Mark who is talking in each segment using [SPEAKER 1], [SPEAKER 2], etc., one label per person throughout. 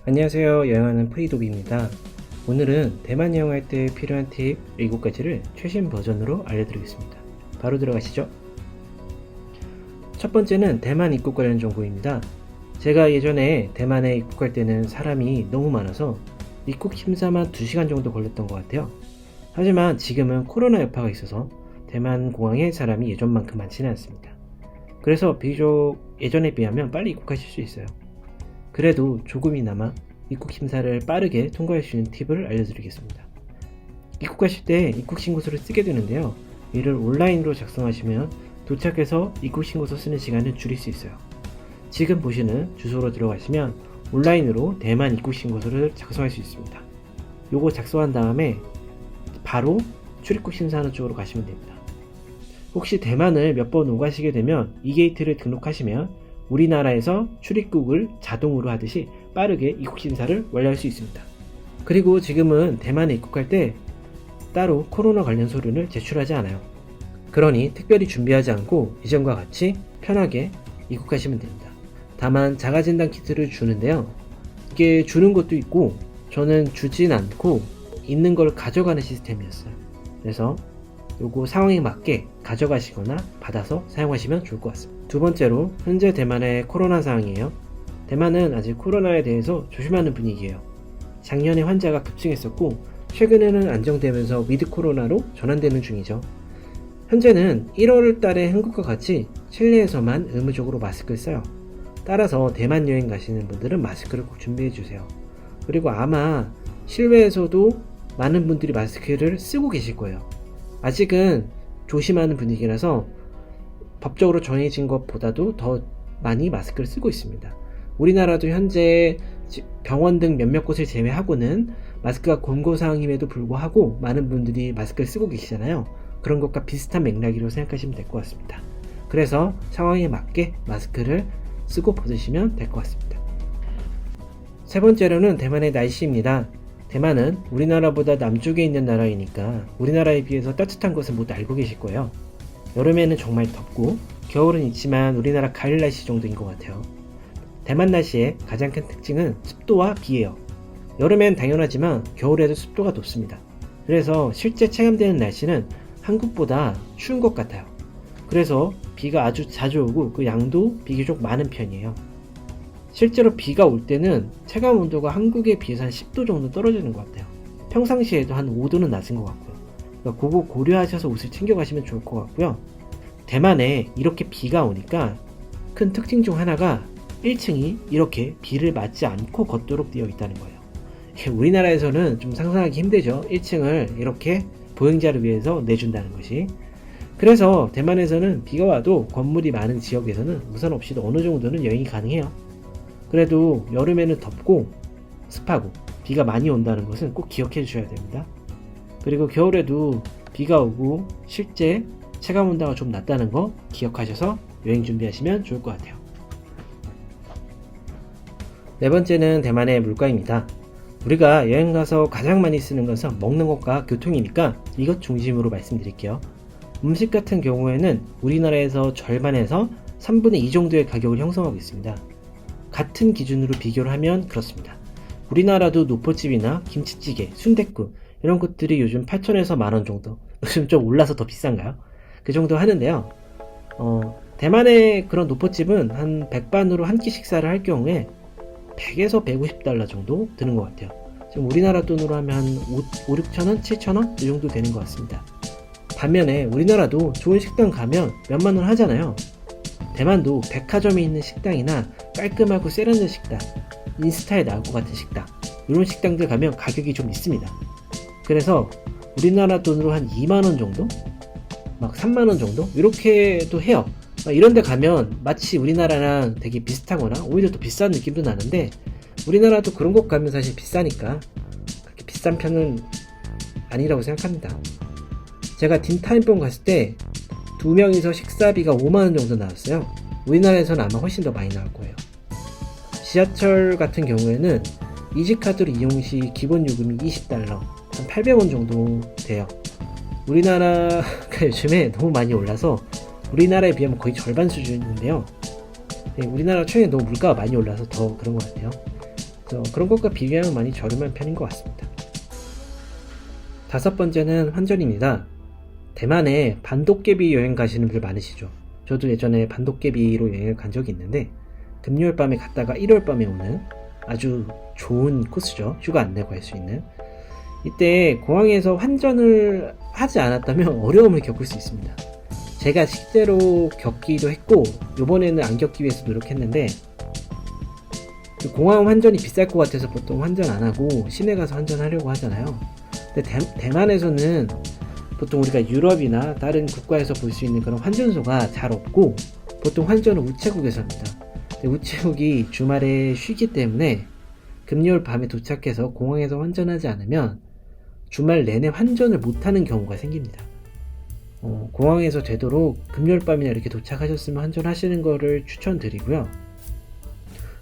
[SPEAKER 1] 안녕하세요. 여행하는 프리도비입니다. 오늘은 대만 여행할 때 필요한 팁 7가지를 최신 버전으로 알려드리겠습니다. 바로 들어가시죠. 첫 번째는 대만 입국 관련 정보입니다. 제가 예전에 대만에 입국할 때는 사람이 너무 많아서 입국 심사만 2시간 정도 걸렸던 것 같아요. 하지만 지금은 코로나 여파가 있어서 대만 공항에 사람이 예전만큼 많지는 않습니다. 그래서 비교적 예전에 비하면 빨리 입국하실 수 있어요. 그래도 조금이나마 입국 심사를 빠르게 통과할 수 있는 팁을 알려드리겠습니다. 입국하실 때 입국신고서를 쓰게 되는데요. 이를 온라인으로 작성하시면 도착해서 입국신고서 쓰는 시간을 줄일 수 있어요. 지금 보시는 주소로 들어가시면 온라인으로 대만 입국신고서를 작성할 수 있습니다. 요거 작성한 다음에 바로 출입국 심사하는 쪽으로 가시면 됩니다. 혹시 대만을 몇 번 오가시게 되면 이게이트를 등록하시면 우리나라에서 출입국을 자동으로 하듯이 빠르게 입국 심사를 완료할 수 있습니다. 그리고 지금은 대만에 입국할 때 따로 코로나 관련 서류를 제출하지 않아요. 그러니 특별히 준비하지 않고 이전과 같이 편하게 입국하시면 됩니다. 다만 자가진단 키트를 주는데요. 이게 주는 것도 있고 저는 주진 않고 있는 걸 가져가는 시스템이었어요. 그래서 요거 상황에 맞게 가져가시거나 받아서 사용하시면 좋을 것 같습니다. 두 번째로 현재 대만의 코로나 상황이에요. 대만은 아직 코로나에 대해서 조심하는 분위기예요. 작년에 환자가 급증했었고 최근에는 안정되면서 위드 코로나로 전환되는 중이죠. 현재는 1월 달에 한국과 같이 실내에서만 의무적으로 마스크를 써요. 따라서 대만 여행 가시는 분들은 마스크를 꼭 준비해 주세요. 그리고 아마 실외에서도 많은 분들이 마스크를 쓰고 계실 거예요. 아직은 조심하는 분위기라서 법적으로 정해진 것보다도 더 많이 마스크를 쓰고 있습니다. 우리나라도 현재 병원 등 몇몇 곳을 제외하고는 마스크가 권고사항임에도 불구하고 많은 분들이 마스크를 쓰고 계시잖아요. 그런 것과 비슷한 맥락이라고 생각하시면 될 것 같습니다. 그래서 상황에 맞게 마스크를 쓰고 벗으시면 될 것 같습니다. 세 번째로는 대만의 날씨입니다. 대만은 우리나라보다 남쪽에 있는 나라이니까 우리나라에 비해서 따뜻한 것은 모두 알고 계실 거예요. 여름에는 정말 덥고 겨울은 있지만 우리나라 가을 날씨 정도인 것 같아요. 대만 날씨의 가장 큰 특징은 습도와 비예요. 여름엔 당연하지만 겨울에도 습도가 높습니다. 그래서 실제 체감되는 날씨는 한국보다 추운 것 같아요. 그래서 비가 아주 자주 오고 그 양도 비교적 많은 편이에요. 실제로 비가 올 때는 체감 온도가 한국에 비해서 한 10도 정도 떨어지는 것 같아요. 평상시에도 한 5도는 낮은 것 같고요. 그러니까 그거 고려하셔서 옷을 챙겨가시면 좋을 것 같고요. 대만에 이렇게 비가 오니까 큰 특징 중 하나가 1층이 이렇게 비를 맞지 않고 걷도록 되어 있다는 거예요. 우리나라에서는 좀 상상하기 힘들죠. 1층을 이렇게 보행자를 위해서 내준다는 것이. 그래서 대만에서는 비가 와도 건물이 많은 지역에서는 우산 없이도 어느 정도는 여행이 가능해요. 그래도 여름에는 덥고 습하고 비가 많이 온다는 것은 꼭 기억해 주셔야 됩니다. 그리고 겨울에도 비가 오고 실제 체감 온도가 좀 낮다는 거 기억하셔서 여행 준비하시면 좋을 것 같아요. 네 번째는 대만의 물가입니다. 우리가 여행 가서 가장 많이 쓰는 것은 먹는 것과 교통이니까 이것 중심으로 말씀드릴게요. 음식 같은 경우에는 우리나라에서 절반에서 3분의 2 정도의 가격을 형성하고 있습니다. 같은 기준으로 비교를 하면 그렇습니다. 우리나라도 노포집이나 김치찌개, 순댓국 이런 것들이 요즘 8,000에서 만원 정도, 요즘 좀 올라서 더 비싼가요? 그 정도 하는데요. 대만의 그런 노포집은 한 100반으로 한 끼 식사를 할 경우에 100에서 150달러 정도 드는 것 같아요. 지금 우리나라 돈으로 하면 한 5, 6천원, 7천원 이 정도 되는 것 같습니다. 반면에 우리나라도 좋은 식당 가면 몇만원 하잖아요. 대만도 백화점에 있는 식당이나 깔끔하고 세련된 식당, 인스타에 나올 것 같은 식당, 이런 식당들 가면 가격이 좀 있습니다. 그래서 우리나라 돈으로 한 2만원 정도? 막 3만원 정도? 이렇게도 해요. 이런 데 가면 마치 우리나라랑 되게 비슷하거나 오히려 더 비싼 느낌도 나는데 우리나라도 그런 곳 가면 사실 비싸니까 그렇게 비싼 편은 아니라고 생각합니다. 제가 딘타임폰 갔을 때 2명이서 식사비가 5만원 정도 나왔어요. 우리나라에서는 아마 훨씬 더 많이 나올 거예요. 지하철 같은 경우에는 이지카드로 이용 시 기본 요금이 20달러, 한 800원 정도 돼요. 우리나라가 요즘에 너무 많이 올라서 우리나라에 비하면 거의 절반 수준인데요. 우리나라 최근에 너무 물가가 많이 올라서 더 그런 것 같아요. 그런 것과 비교하면 많이 저렴한 편인 것 같습니다. 다섯 번째는 환전입니다. 대만에 반도깨비 여행 가시는 분들 많으시죠. 저도 예전에 반도깨비로 여행을 간 적이 있는데 금요일 밤에 갔다가 일요일 밤에 오는 아주 좋은 코스죠. 휴가 안 내고 할 수 있는. 이때 공항에서 환전을 하지 않았다면 어려움을 겪을 수 있습니다. 제가 실제로 겪기도 했고 이번에는 안 겪기 위해서 노력했는데 공항 환전이 비쌀 것 같아서 보통 환전 안 하고 시내 가서 환전하려고 하잖아요. 근데 대만에서는 보통 우리가 유럽이나 다른 국가에서 볼 수 있는 그런 환전소가 잘 없고 보통 환전은 우체국에서 합니다. 근데 우체국이 주말에 쉬기 때문에 금요일 밤에 도착해서 공항에서 환전하지 않으면 주말 내내 환전을 못하는 경우가 생깁니다. 공항에서 되도록 금요일 밤이나 이렇게 도착하셨으면 환전하시는 거를 추천드리고요.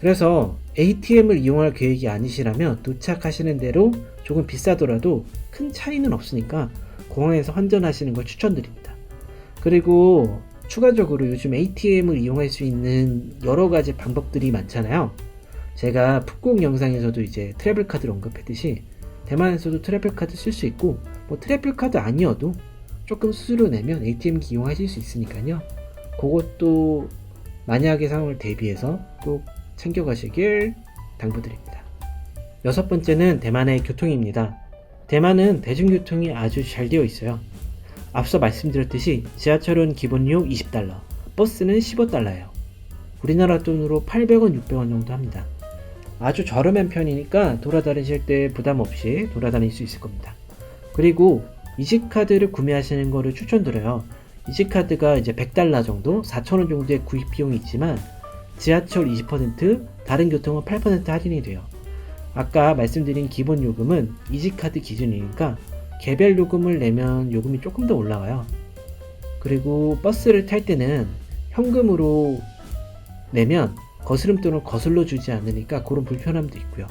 [SPEAKER 1] 그래서 ATM을 이용할 계획이 아니시라면 도착하시는 대로 조금 비싸더라도 큰 차이는 없으니까 공항에서 환전하시는 걸 추천드립니다. 그리고 추가적으로 요즘 ATM을 이용할 수 있는 여러 가지 방법들이 많잖아요. 제가 푹국 영상에서도 이제 트래블 카드를 언급했듯이 대만에서도 트래블 카드 쓸 수 있고 뭐 트래블 카드 아니어도 조금 수수료 내면 ATM기 이용하실 수 있으니까요. 그것도 만약의 상황을 대비해서 꼭 챙겨가시길 당부드립니다. 여섯 번째는 대만의 교통입니다. 대만은 대중교통이 아주 잘 되어 있어요. 앞서 말씀드렸듯이 지하철은 기본료 20달러, 버스는 15달러예요. 우리나라 돈으로 800원, 600원 정도 합니다. 아주 저렴한 편이니까 돌아다니실 때 부담 없이 돌아다닐 수 있을 겁니다. 그리고 이지카드를 구매하시는 거를 추천드려요. 이지카드가 이제 100달러 정도, 4,000원 정도의 구입 비용이 있지만 지하철 20%, 다른 교통은 8% 할인이 돼요. 아까 말씀드린 기본 요금은 이지카드 기준이니까 개별 요금을 내면 요금이 조금 더 올라가요. 그리고 버스를 탈 때는 현금으로 내면 거스름돈을 거슬러 주지 않으니까 그런 불편함도 있고요.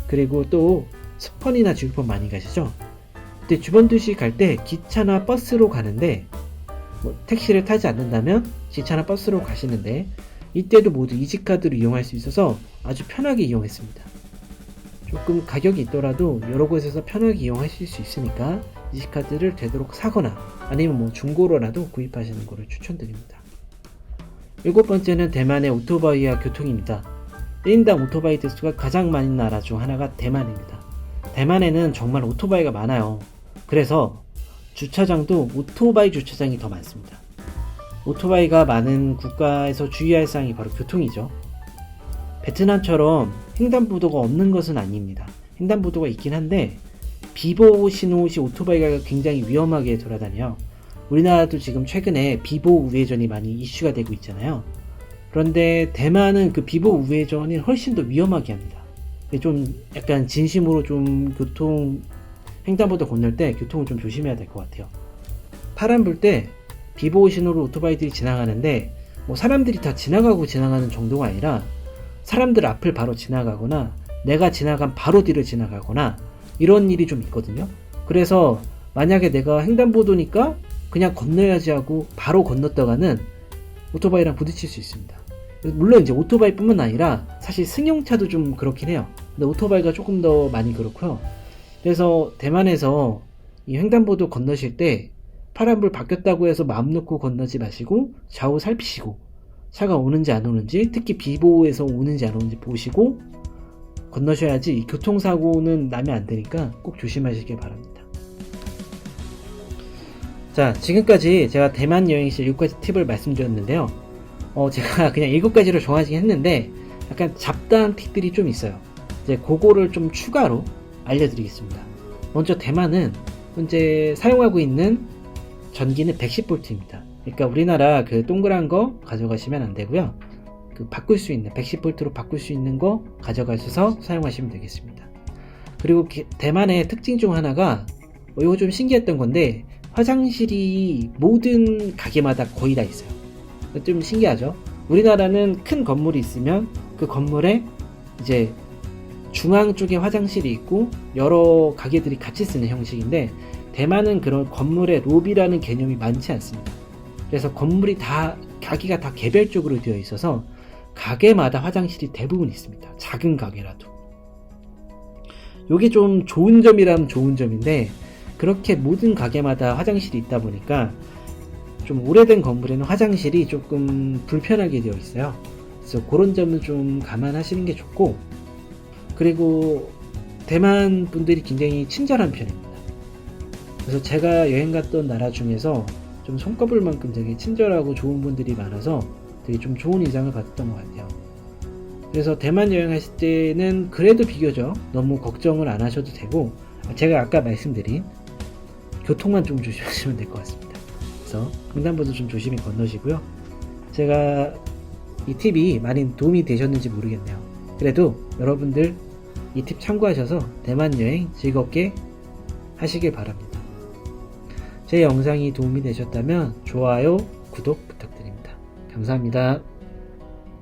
[SPEAKER 1] 그리고 또 스펀이나 지구펀 많이 가시죠? 근데 주변 도시 갈 때 기차나 버스로 가는데 택시를 타지 않는다면 기차나 버스로 가시는데 이때도 모두 이지카드를 이용할 수 있어서 아주 편하게 이용했습니다. 조금 가격이 있더라도 여러 곳에서 편하게 이용하실 수 있으니까 이지카드를 되도록 사거나 아니면 중고로라도 구입하시는 것을 추천드립니다. 일곱 번째는 대만의 오토바이와 교통입니다. 1인당 오토바이 대수가 가장 많은 나라 중 하나가 대만입니다. 대만에는 정말 오토바이가 많아요. 그래서 주차장도 오토바이 주차장이 더 많습니다. 오토바이가 많은 국가에서 주의할 사항이 바로 교통이죠. 베트남처럼 횡단보도가 없는 것은 아닙니다. 횡단보도가 있긴 한데 비보호 신호 시 오토바이가 굉장히 위험하게 돌아다녀요. 우리나라도 지금 최근에 비보호 우회전이 많이 이슈가 되고 있잖아요. 그런데 대만은 그 비보호 우회전이 훨씬 더 위험하게 합니다. 좀 약간 진심으로 좀 횡단보도 건널 때 교통을 좀 조심해야 될 것 같아요. 파란 불 때 비보호 신호로 오토바이들이 지나가는데 사람들이 다 지나가는 정도가 아니라 사람들 앞을 바로 지나가거나 내가 지나간 바로 뒤를 지나가거나 이런 일이 좀 있거든요. 그래서 만약에 내가 횡단보도니까 그냥 건너야지 하고 바로 건넜다가는 오토바이랑 부딪힐 수 있습니다. 물론 이제 오토바이뿐만 아니라 사실 승용차도 좀 그렇긴 해요. 근데 오토바이가 조금 더 많이 그렇고요. 그래서 대만에서 이 횡단보도 건너실 때 파란불 바뀌었다고 해서 마음 놓고 건너지 마시고 좌우 살피시고 차가 오는지 안 오는지, 특히 비보호에서 오는지 안 오는지 보시고 건너셔야지 이 교통사고는 나면 안 되니까 꼭 조심하시길 바랍니다. 자, 지금까지 제가 대만 여행 시 7가지 팁을 말씀드렸는데요. 제가 그냥 7가지로 정하긴 했는데 약간 잡다한 팁들이 좀 있어요. 이제 그거를 좀 추가로 알려드리겠습니다. 먼저 대만은 현재 사용하고 있는 전기는 110V입니다. 그러니까 우리나라 그 동그란 거 가져가시면 안 되고요. 그 바꿀 수 있는 110V로 바꿀 수 있는 거 가져가셔서 사용하시면 되겠습니다. 그리고 대만의 특징 중 하나가 이거 좀 신기했던 건데 화장실이 모든 가게마다 거의 다 있어요. 좀 신기하죠? 우리나라는 큰 건물이 있으면 그 건물에 이제 중앙 쪽에 화장실이 있고 여러 가게들이 같이 쓰는 형식인데 대만은 그런 건물에 로비라는 개념이 많지 않습니다. 그래서 건물이 가게가 다 개별적으로 되어 있어서 가게마다 화장실이 대부분 있습니다. 작은 가게라도. 요게 좀 좋은 점이라면 좋은 점인데, 그렇게 모든 가게마다 화장실이 있다 보니까 좀 오래된 건물에는 화장실이 조금 불편하게 되어 있어요. 그래서 그런 점은 좀 감안하시는 게 좋고, 그리고 대만 분들이 굉장히 친절한 편입니다. 그래서 제가 여행 갔던 나라 중에서 좀 손꼽을 만큼 되게 친절하고 좋은 분들이 많아서 되게 좀 좋은 인상을 받았던 것 같아요. 그래서 대만 여행하실 때는 그래도 비교적 너무 걱정을 안 하셔도 되고, 제가 아까 말씀드린 교통만 좀 조심하시면 될 것 같습니다. 그래서 횡단보도 좀 조심히 건너시고요. 제가 이 팁이 많이 도움이 되셨는지 모르겠네요. 그래도 여러분들 이 팁 참고하셔서 대만 여행 즐겁게 하시길 바랍니다. 제 영상이 도움이 되셨다면 좋아요, 구독 부탁드립니다. 감사합니다.